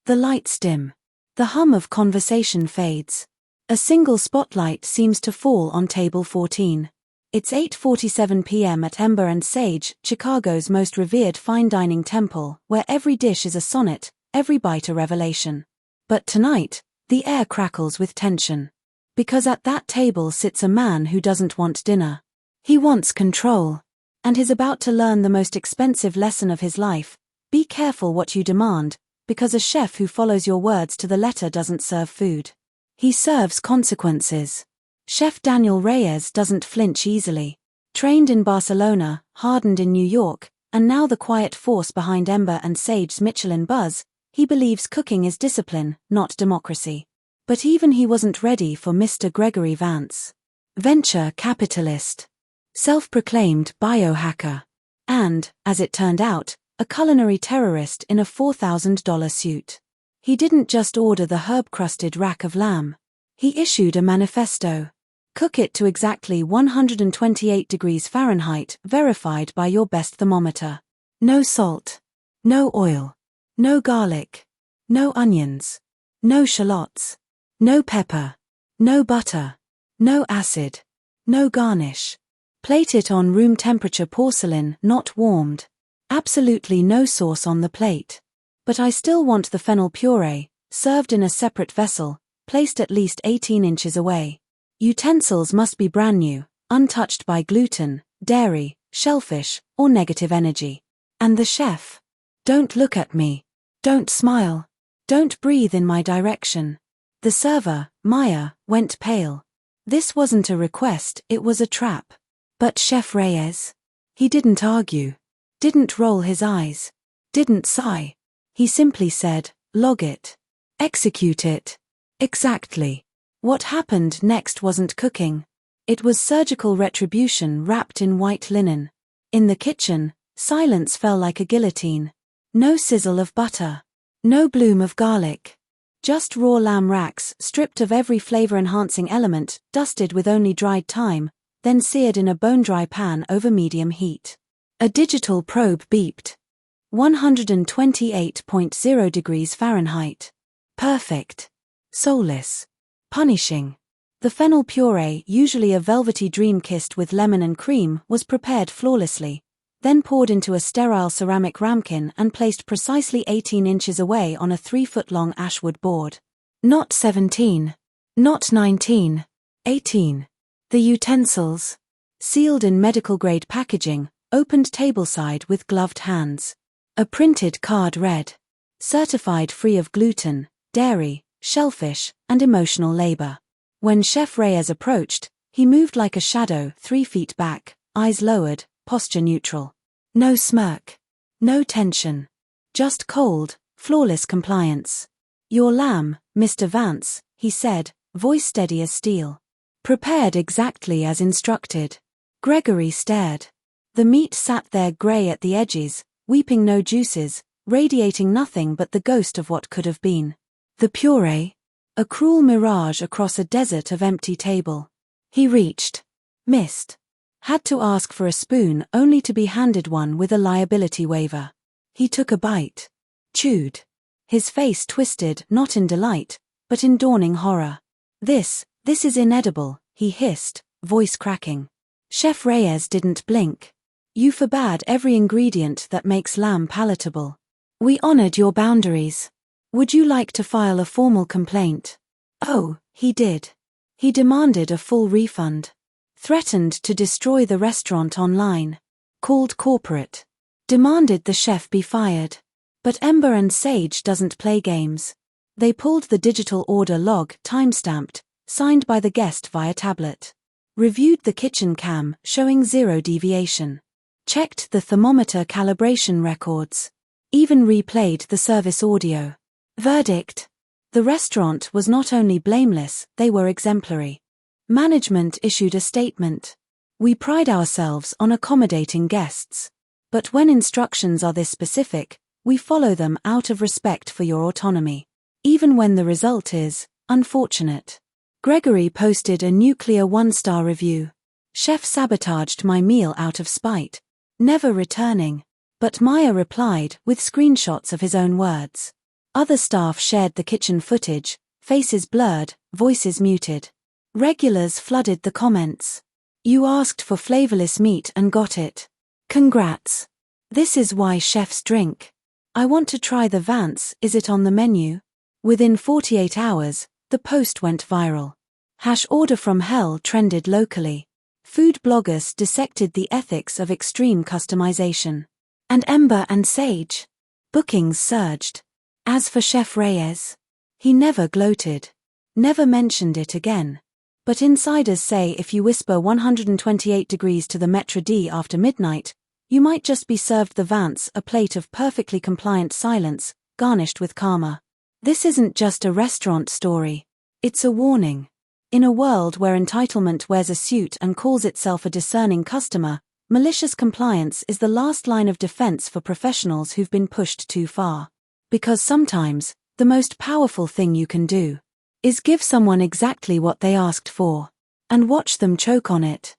The lights dim. The hum of conversation fades. A single spotlight seems to fall on table 14. It's 8:47 p.m. at Ember and Sage, Chicago's most revered fine dining temple, where every dish is a sonnet, every bite a revelation. But tonight, the air crackles with tension. Because at that table sits a man who doesn't want dinner. He wants control. And is about to learn the most expensive lesson of his life: be careful what you demand, because a chef who follows your words to the letter doesn't serve food. He serves consequences. Chef Daniel Reyes doesn't flinch easily. Trained in Barcelona, hardened in New York, and now the quiet force behind Ember and Sage's Michelin buzz, he believes cooking is discipline, not democracy. But even he wasn't ready for Mr. Gregory Vance. Venture capitalist. Self-proclaimed biohacker. And, as it turned out, a culinary terrorist in a $4,000 suit. He didn't just order the herb-crusted rack of lamb. He issued a manifesto. Cook it to exactly 128 degrees Fahrenheit, verified by your best thermometer. No salt. No oil. No garlic. No onions. No shallots. No pepper. No butter. No acid. No garnish. Plate it on room temperature porcelain, not warmed. Absolutely no sauce on the plate. But I still want the fennel puree, served in a separate vessel, placed at least 18 inches away. Utensils must be brand new, untouched by gluten, dairy, shellfish, or negative energy. And the chef? Don't look at me. Don't smile. Don't breathe in my direction. The server, Maya, went pale. This wasn't a request, it was a trap. But Chef Reyes? He didn't argue. Didn't roll his eyes. Didn't sigh. He simply said, log it. Execute it. Exactly. What happened next wasn't cooking. It was surgical retribution wrapped in white linen. In the kitchen, silence fell like a guillotine. No sizzle of butter. No bloom of garlic. Just raw lamb racks, stripped of every flavor-enhancing element, dusted with only dried thyme, then seared in a bone-dry pan over medium heat. A digital probe beeped. 128.0 degrees Fahrenheit. Perfect. Soulless. Punishing. The fennel puree, usually a velvety dream kissed with lemon and cream, was prepared flawlessly, then poured into a sterile ceramic ramekin and placed precisely 18 inches away on a 3-foot-long ashwood board. Not 17. Not 19. 18. The utensils. Sealed in medical-grade packaging, opened tableside with gloved hands. A printed card read, certified free of gluten, dairy, shellfish, and emotional labor. When Chef Reyes approached, he moved like a shadow 3 feet back, eyes lowered, posture neutral. No smirk. No tension. Just cold, flawless compliance. Your lamb, Mr. Vance, he said, voice steady as steel. Prepared exactly as instructed. Gregory stared. The meat sat there grey at the edges, weeping no juices, radiating nothing but the ghost of what could have been. The puree? A cruel mirage across a desert of empty table. He reached. Missed. Had to ask for a spoon only to be handed one with a liability waiver. He took a bite. Chewed. His face twisted not in delight, but in dawning horror. This is inedible, he hissed, voice cracking. Chef Reyes didn't blink. You forbade every ingredient that makes lamb palatable. We honored your boundaries. Would you like to file a formal complaint? Oh, he did. He demanded a full refund. Threatened to destroy the restaurant online. Called corporate. Demanded the chef be fired. But Ember and Sage doesn't play games. They pulled the digital order log, time-stamped, signed by the guest via tablet. Reviewed the kitchen cam, showing 0 deviation. Checked the thermometer calibration records. Even replayed the service audio. Verdict. The restaurant was not only blameless, they were exemplary. Management issued a statement. We pride ourselves on accommodating guests. But when instructions are this specific, we follow them out of respect for your autonomy. Even when the result is unfortunate. Gregory posted a nuclear 1-star review. Chef sabotaged my meal out of spite. Never returning. But Maya replied with screenshots of his own words. Other staff shared the kitchen footage, faces blurred, voices muted. Regulars flooded the comments. You asked for flavorless meat and got it. Congrats. This is why chefs drink. I want to try the Vance, is it on the menu? Within 48 hours, the post went viral. #order from hell trended locally. Food bloggers dissected the ethics of extreme customization. And Ember and Sage? Bookings surged. As for Chef Reyes, he never gloated. Never mentioned it again. But insiders say if you whisper 128 degrees to the Maître d' after midnight, you might just be served the Vance, a plate of perfectly compliant silence, garnished with karma. This isn't just a restaurant story. It's a warning. In a world where entitlement wears a suit and calls itself a discerning customer, malicious compliance is the last line of defense for professionals who've been pushed too far. Because sometimes, the most powerful thing you can do is give someone exactly what they asked for and watch them choke on it.